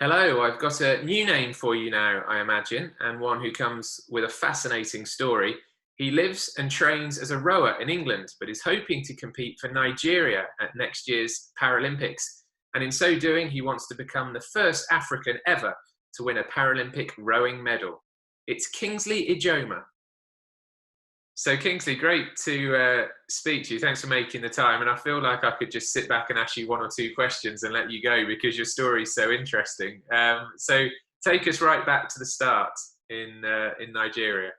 Hello, I've got a new name for you now, I imagine, and one who comes with a fascinating story. He lives and trains as a rower in England, but is hoping to compete for Nigeria at next year's Paralympics. And in so doing, he wants to become the first African ever to win a Paralympic rowing medal. It's Kingsley Ijomah. So Kingsley, great to speak to you. Thanks for making the time. And I feel like I could just sit back and ask you one or two questions and let you go because your story is so interesting. So take us right back to the start in Nigeria.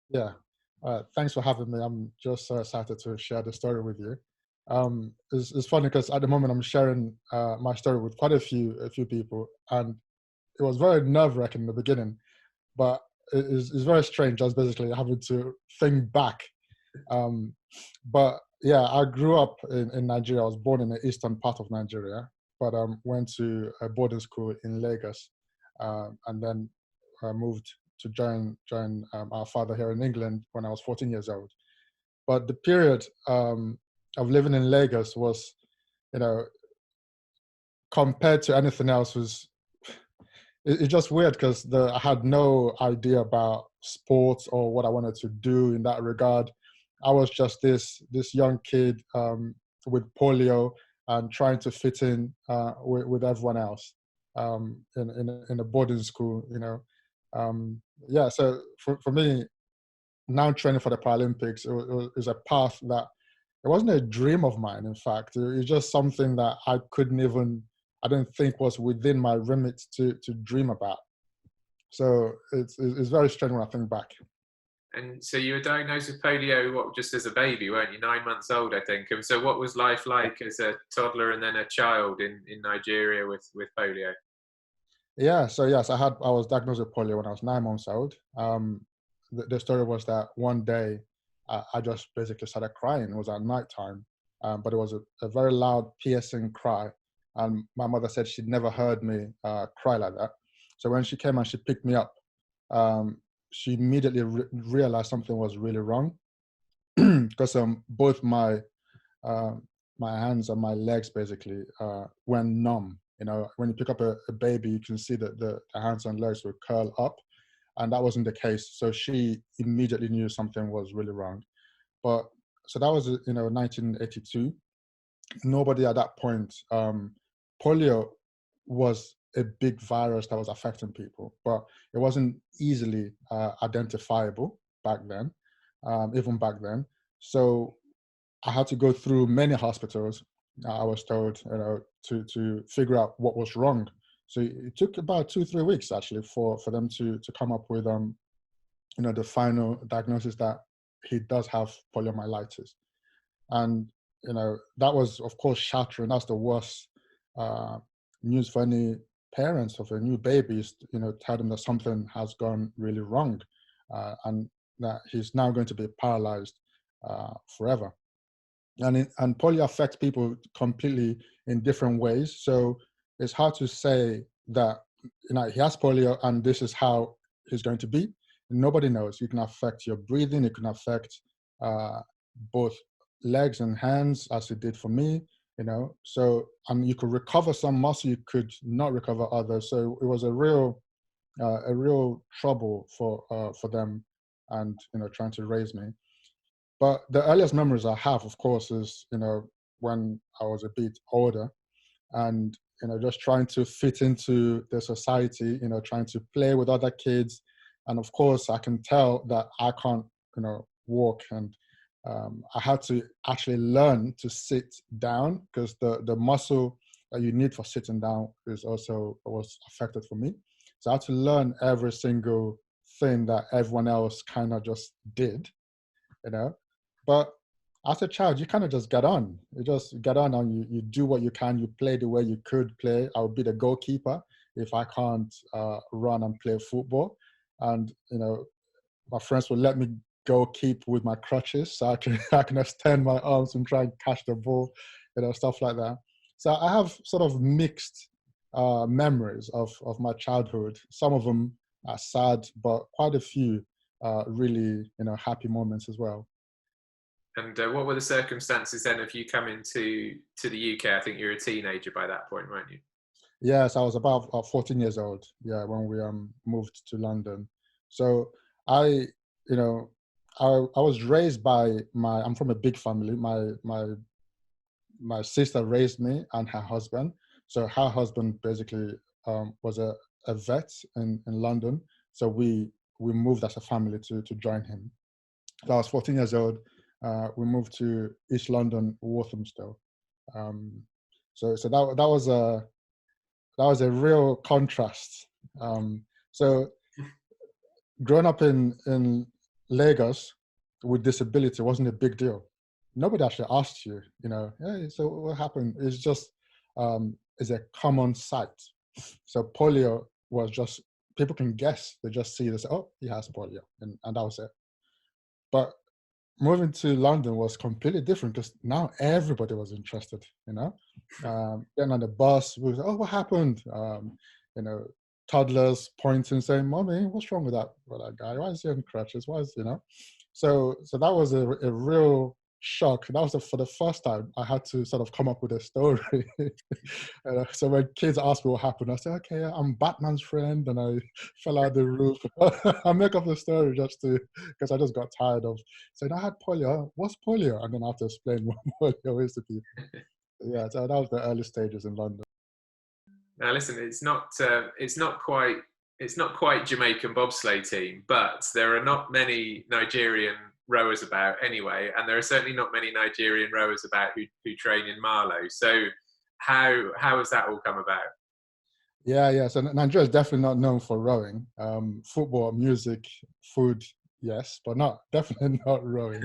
Yeah, thanks for having me. I'm just so excited to share the story with you. It's funny because at the moment I'm sharing my story with quite a few people, and it was very nerve-wracking in the beginning, but it's very strange just basically having to think back. Um, but yeah, I grew up in Nigeria. I was born in the eastern part of Nigeria, but went to a boarding school in Lagos, and then moved to join our father here in England when I was 14 years old. But the period of living in Lagos was, you know, compared to anything else, was it's just weird because I had no idea about sports or what I wanted to do in that regard. I was just this young kid with polio and trying to fit in with everyone else in a boarding school, yeah, so for me, now training for the Paralympics, it was a path that it wasn't a dream of mine. In fact, it was just something that I don't think was within my remit to dream about. So it's very strange when I think back. And so you were diagnosed with polio, what, just as a baby, weren't you? 9 months old, I think. And so what was life like as a toddler and then a child in Nigeria with polio? Yeah, so yes, I was diagnosed with polio when I was 9 months old. The story was that one day I just basically started crying. It was at night time, but it was a very loud, piercing cry. And my mother said she'd never heard me cry like that. So when she came and she picked me up, she immediately realized something was really wrong because both uh, my hands and my legs basically went numb. You know, when you pick up a baby, you can see that the hands and legs will curl up, and that wasn't the case. So she immediately knew something was really wrong. But so that was 1982. Nobody at that point. Polio was a big virus that was affecting people, but it wasn't easily identifiable back then, even back then. So I had to go through many hospitals. I was told, to figure out what was wrong. So it took about 2-3 weeks actually for them to come up with the final diagnosis that he does have poliomyelitis. And that was of course shattering. That's the worst news for any parents of a new baby. Is, tell them that something has gone really wrong, and that he's now going to be paralyzed forever. And polio affects people completely in different ways. So it's hard to say that he has polio and this is how he's going to be. Nobody knows. It can affect your breathing. It can affect both legs and hands, as it did for me. So you could recover some muscle, you could not recover others. So it was a real trouble for them, and trying to raise me. But the earliest memories I have, of course, is when I was a bit older, and just trying to fit into the society, trying to play with other kids, and of course I can tell that I can't walk, and I had to actually learn to sit down because the muscle that you need for sitting down was affected for me. So I had to learn every single thing that everyone else kind of just did, but as a child, you kind of just get on. You just get on and you do what you can. You play the way you could play. I would be the goalkeeper if I can't run and play football. And, my friends would let me go keep with my crutches so I can extend my arms and try and catch the ball, stuff like that. So I have sort of mixed memories of my childhood. Some of them are sad, but quite a few really, happy moments as well. And what were the circumstances then of you coming to the UK? I think you were a teenager by that point, weren't you? Yes, I was about 14 years old. Yeah, when we moved to London. So I, you know, I was raised by I'm from a big family. My sister raised me and her husband. So her husband basically was a vet in London. So we moved as a family to join him. So I was 14 years old. We moved to East London, Walthamstow. Um, so that was a real contrast. So growing up in Lagos with disability wasn't a big deal. Nobody actually asked you, hey, so what happened? It's just it's a common sight. So polio was just, people can guess. They just see this, oh, he has polio, and that was it. But moving to London was completely different because now everybody was interested, getting on the bus, we was, oh, what happened? You know, toddlers pointing, saying, Mommy, what's wrong with that guy? Why is he on crutches? So that was a real shock. That was for the first time I had to sort of come up with a story. So when kids ask me what happened, I say, okay, I'm Batman's friend and I fell out the roof. I make up the story because I just got tired of saying I had polio. What's polio? And then I have to explain what polio is to people. Yeah, so that was the early stages in London. Now, listen, it's not quite Jamaican bobsleigh team, but there are not many Nigerian rowers about anyway, and there are certainly not many Nigerian rowers about who train in Marlow. So how has that all come about? Yeah. So Nigeria is definitely not known for rowing. Football, music, food, yes, but definitely not rowing.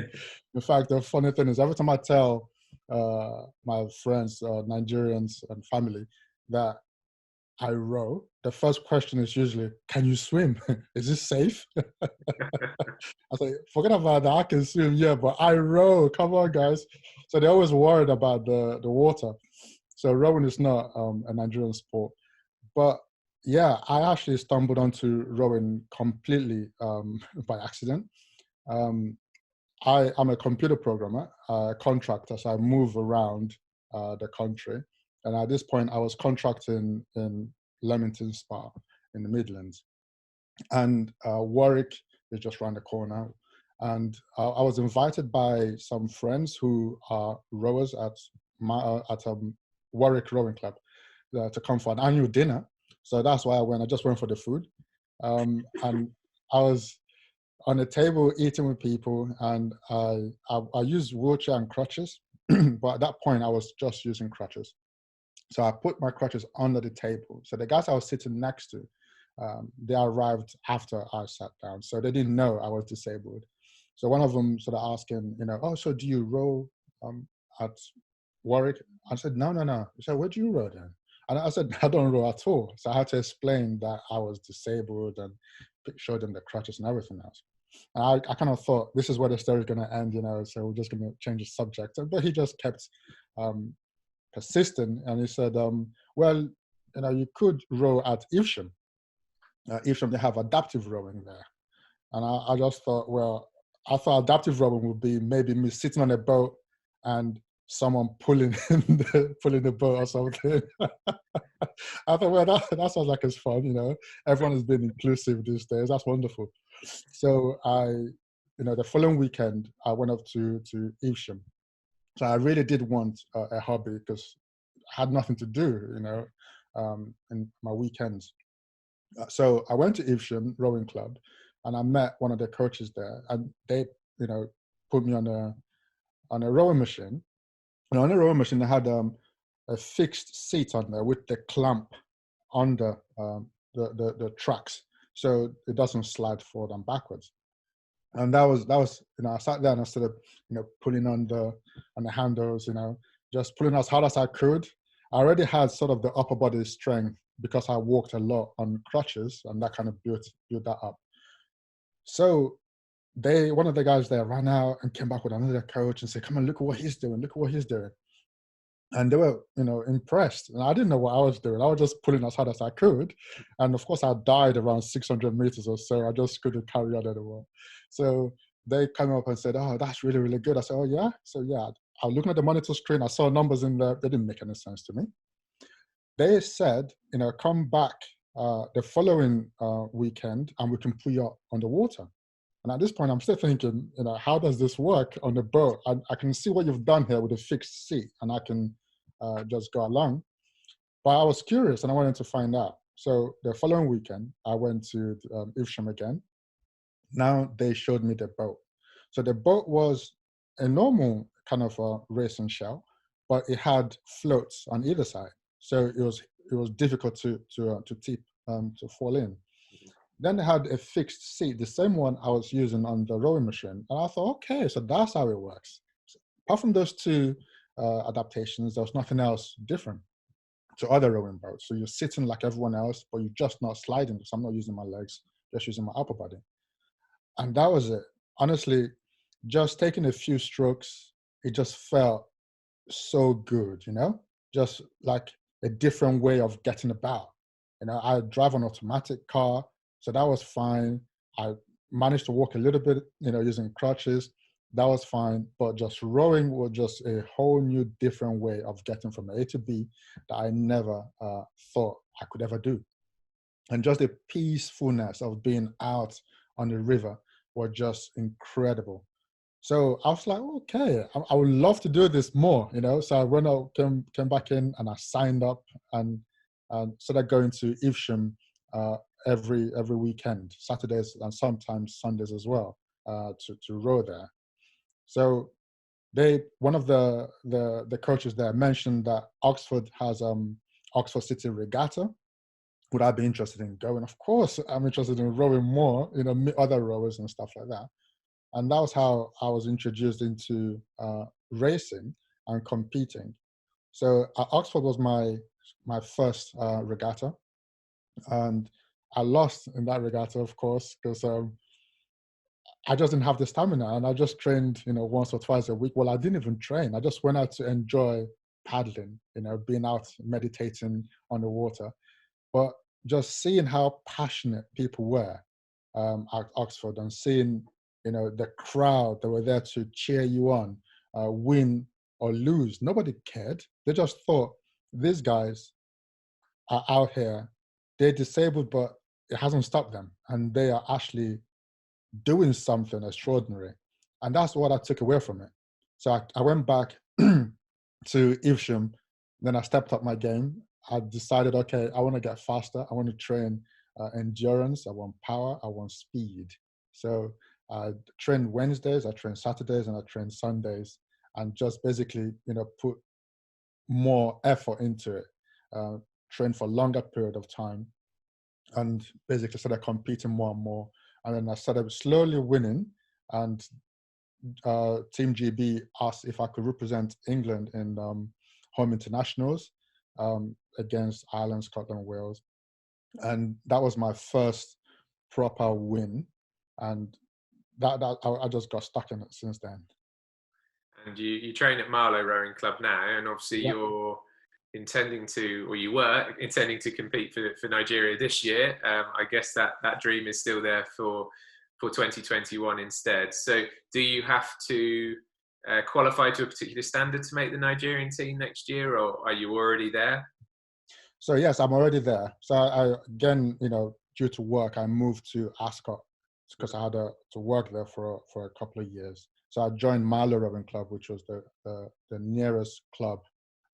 In fact, the funny thing is, every time I tell my friends, Nigerians and family, that I row, the first question is usually, can you swim? Is this safe? I say, forget about that. I can swim, yeah, but I row. Come on, guys. So they're always worried about the water. So rowing is not a Nigerian sport. But yeah, I actually stumbled onto rowing completely by accident. I'm a computer programmer, contractor, so I move around the country. And at this point, I was contracting in Leamington Spa in the Midlands. And Warwick is just around the corner. And I was invited by some friends who are rowers at Warwick Rowing Club to come for an annual dinner. So that's why I went. I just went for the food. And I was on a table eating with people, and I used wheelchair and crutches. But at that point, I was just using crutches. So I put my crutches under the table. So the guys I was sitting next to, they arrived after I sat down. So they didn't know I was disabled. So one of them sort of asking, oh, so do you row at Warwick? I said, no. He said, where do you row then? And I said, I don't row at all. So I had to explain that I was disabled and show them the crutches and everything else. And I kind of thought, this is where the story is going to end, so we're just going to change the subject. But he just kept persistent, and he said, well, you could row at Evesham. Evesham, they have adaptive rowing there. And I just thought, well, I thought adaptive rowing would be maybe me sitting on a boat and someone pulling the boat or something. I thought, well, that sounds like it's fun, everyone is being inclusive these days. That's wonderful. So the following weekend, I went up to Evesham. So I really did want a hobby because I had nothing to do, in my weekends. So I went to Evesham Rowing Club, and I met one of the coaches there, and they, put me on a rowing machine. And on the rowing machine, they had a fixed seat on there with the clamp under the tracks, so it doesn't slide forward and backwards. And that was I sat there and I started pulling on the handles, just pulling as hard as I could. I already had sort of the upper body strength because I walked a lot on crutches, and that kind of built that up. So one of the guys there ran out and came back with another coach and said, come on, look at what he's doing. And they were, impressed. And I didn't know what I was doing. I was just pulling as hard as I could. And of course, I died around 600 meters or so. I just couldn't carry on anymore. So they came up and said, oh, that's really, really good. I said, oh, yeah? So, yeah, I was looking at the monitor screen. I saw numbers in there. They didn't make any sense to me. they said, come back the following weekend and we can put you on the water. And at this point, I'm still thinking, how does this work on the boat? I can see what you've done here with a fixed seat, and I can just go along. But I was curious and I wanted to find out. So the following weekend, I went to Evesham again. Now they showed me the boat. So the boat was a normal kind of racing shell, but it had floats on either side. So it was difficult to tip, to fall in. Then they had a fixed seat, the same one I was using on the rowing machine. And I thought, okay, so that's how it works. Apart from those two adaptations, there was nothing else different to other rowing boats. So you're sitting like everyone else, but you're just not sliding because I'm not using my legs, just using my upper body. And that was it. Honestly, just taking a few strokes, it just felt so good, just like a different way of getting about. I drive an automatic car, so that was fine. I managed to walk a little bit, using crutches. That was fine. But just rowing was just a whole new different way of getting from A to B that I never thought I could ever do. And just the peacefulness of being out on the river was just incredible. So I was like, okay, I would love to do this more, So when I came back in and I signed up and started going to Evesham every weekend, Saturdays and sometimes Sundays as well, to row there. So one of the coaches there mentioned that Oxford has Oxford City Regatta. Would I be interested in going? Of course, I'm interested in rowing more, meet other rowers and stuff like that. And that was how I was introduced into racing and competing. So Oxford was my first regatta, and I lost in that regatta, of course, because I just didn't have the stamina, and I just trained, once or twice a week. Well, I didn't even train. I just went out to enjoy paddling, being out meditating on the water. But just seeing how passionate people were at Oxford, and seeing, the crowd that were there to cheer you on, win or lose, nobody cared. They just thought, these guys are out here, they're disabled, but it hasn't stopped them, and they are actually doing something extraordinary. And that's what I took away from it. So I went back to Evesham, then I stepped up my game. I decided, okay, I want to get faster. I want to train endurance. I want power. I want speed. So I train Wednesdays, I train Saturdays, and I train Sundays, and just basically, put more effort into it. Train for a longer period of time, and basically started competing more and more. And then I started slowly winning, and Team GB asked if I could represent England in home internationals against Ireland, Scotland, Wales. And that was my first proper win. And that I just got stuck in it since then. And you train at Marlow Rowing Club now, and obviously Yeah. you're intending to, or you were intending to compete for Nigeria this year. I guess that dream is still there for 2021 instead. So do you have to qualify to a particular standard to make the Nigerian team next year, or are you already there? So yes, I'm already there. So I again, due to work, I moved to Ascot because I had to work there for a couple of years. So I joined Marlow Rowing Club, which was the nearest club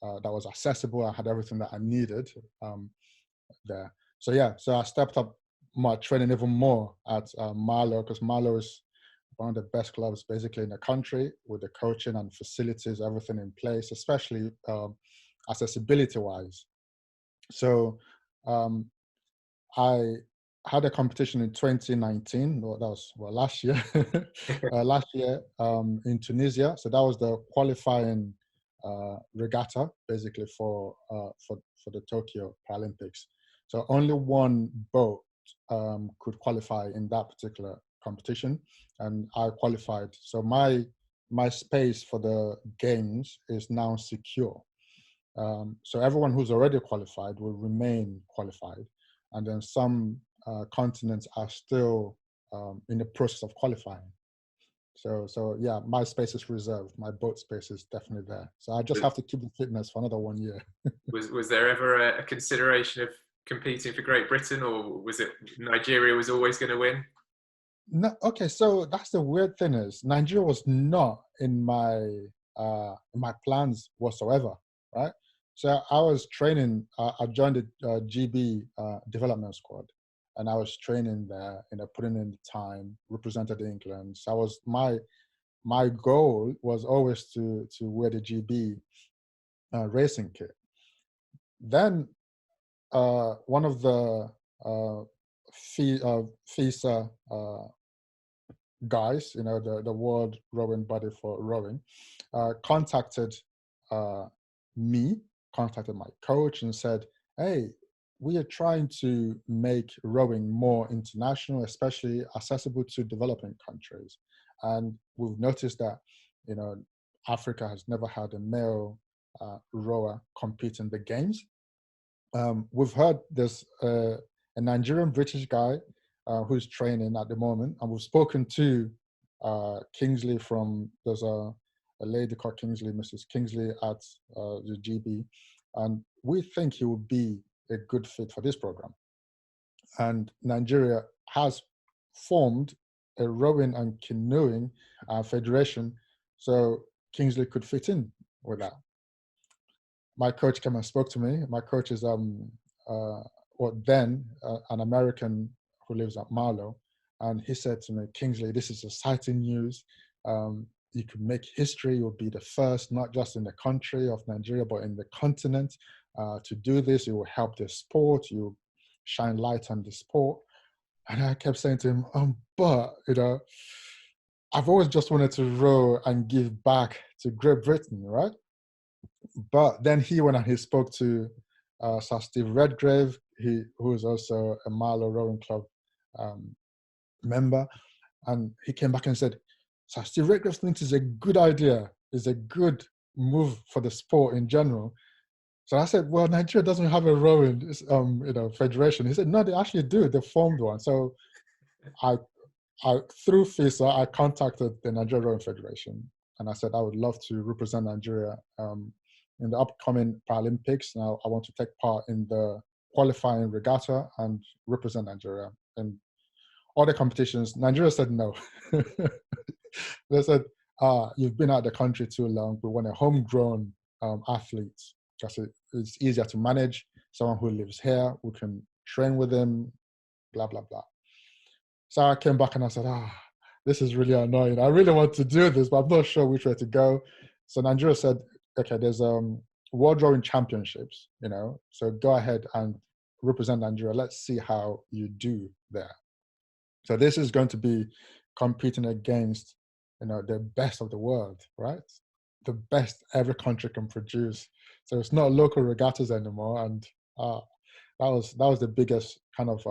that was accessible. I had everything that I needed there. So yeah, so I stepped up my training even more at Marlow, because Marlow is one of the best clubs basically in the country, with the coaching and facilities, everything in place, especially accessibility wise. So I had a competition in 2019. Well, that was last year. Last year in Tunisia. So that was the qualifying regatta, basically for the Tokyo Paralympics. So only one boat could qualify in that particular competition, and I qualified. So my space for the games is now secure. So everyone who's already qualified will remain qualified, and then some continents are still in the process of qualifying. So yeah, my space is reserved. My boat space is definitely there. So I just Was, have to keep the fitness for another 1 year. was there ever a consideration of competing for Great Britain, or was it Nigeria was always going to win? No, okay, so that's the weird thing is Nigeria was not in my plans whatsoever, right? So I was training. I joined the GB development squad, and I was training there. Putting in the time, represented England. So I was my goal was always to wear the GB racing kit. Then one of the FISA guys, the World Rowing Body for Rowing, contacted uh, me, contacted my coach, and said, "Hey, we are trying to make rowing more international, especially accessible to developing countries, and we've noticed that, you know, Africa has never had a male rower compete in the games. We've heard there's a Nigerian British guy who's training at the moment, and we've spoken to Kingsley there's a lady called Kingsley, Mrs. Kingsley at the GB, and we think he would be a good fit for this program. And Nigeria has formed a rowing and canoeing federation, so Kingsley could fit in with that. My coach came and spoke to me. My coach is an American who lives at Marlow, and he said to me, "Kingsley, this is exciting news. You could make history. You'll be the first, not just in the country of Nigeria, but in the continent, to do this. You will help the sport. You shine light on the sport." And I kept saying to him, but I've always just wanted to row and give back to Great Britain, right? But then he went and he spoke to Sir Steve Redgrave, who is also a Marlow Rowing Club member, and he came back and said, "Sir Steve Redgrave thinks it's a good idea, it's a good move for the sport in general." So I said, "Well, Nigeria doesn't have a rowing federation." He said, "No, they actually do. They formed one." So I through FISA, I contacted the Nigeria Rowing Federation, and I said I would love to represent Nigeria in the upcoming Paralympics. Now I want to take part in the qualifying regatta and represent Nigeria in all the competitions. Nigeria said no. They said, "You've been out of the country too long. We want a homegrown athlete because it's easier to manage. Someone who lives here, we can train with them, blah, blah, blah." So I came back and I said, this is really annoying. I really want to do this, but I'm not sure which way to go. So Nigeria said, "Okay, there's World Rowing Championships, so go ahead and represent Nigeria. Let's see how you do there." So this is going to be competing against, the best of the world, right? The best every country can produce. So it's not local regattas anymore. And that was the biggest kind of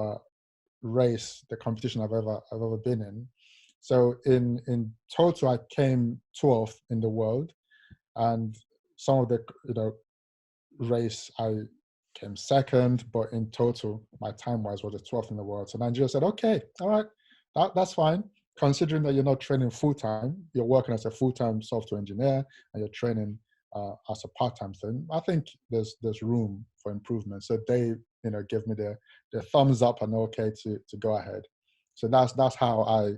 race, the competition I've ever been in. So in total, I came 12th in the world, and some of the race I came second, but in total, my time-wise was the 12th in the world. So Nigeria said, "Okay, all right, that's fine. Considering that you're not training full-time, you're working as a full-time software engineer, and you're training as a part-time thing. I think there's room for improvement." So they, give me the thumbs up and okay to go ahead. So that's how I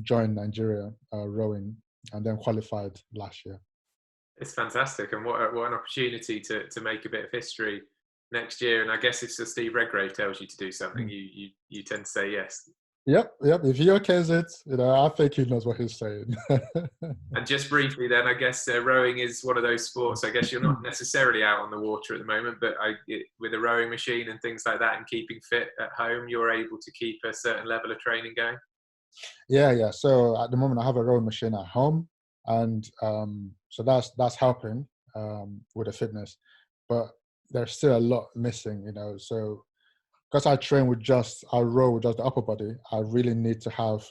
joined Nigeria rowing, and then qualified last year. It's fantastic, and what an opportunity to make a bit of history next year. And I guess if Sir Steve Redgrave tells you to do something, you tend to say yes. Yep. If he okays it, I think he knows what he's saying. And just briefly, then, I guess rowing is one of those sports. I guess you're not necessarily out on the water at the moment, but with a rowing machine and things like that, and keeping fit at home, you're able to keep a certain level of training going. Yeah. So at the moment, I have a rowing machine at home, and so that's helping with the fitness. But there's still a lot missing, So because I row with just the upper body, I really need to have,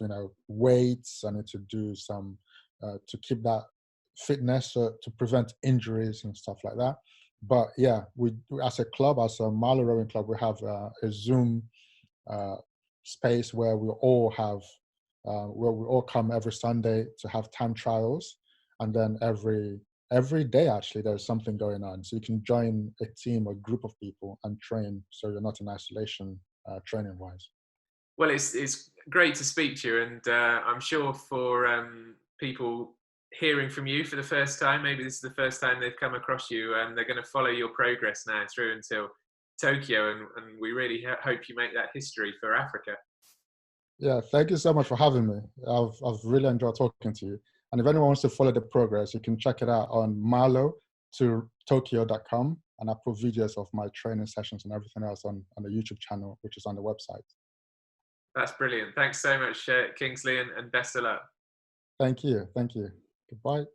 weights. I need to do some to keep that fitness, to prevent injuries and stuff like that. But yeah, we as a club, as a Marlow Rowing Club, we have a Zoom space where we all have where we all come every Sunday to have time trials, and then every day actually there's something going on. So you can join a team or group of people and train, so you're not in isolation training wise. Well, it's great to speak to you, and I'm sure for people hearing from you for the first time, maybe this is the first time they've come across you, and they're going to follow your progress now through until Tokyo, and we really hope you make that history for Africa. Yeah, thank you so much for having me. I've really enjoyed talking to you. And if anyone wants to follow the progress, you can check it out on malo to tokyo.com, and I put videos of my training sessions and everything else on the YouTube channel, which is on the website. That's brilliant. Thanks so much, Kingsley, and best of luck. Thank you. Thank you. Goodbye.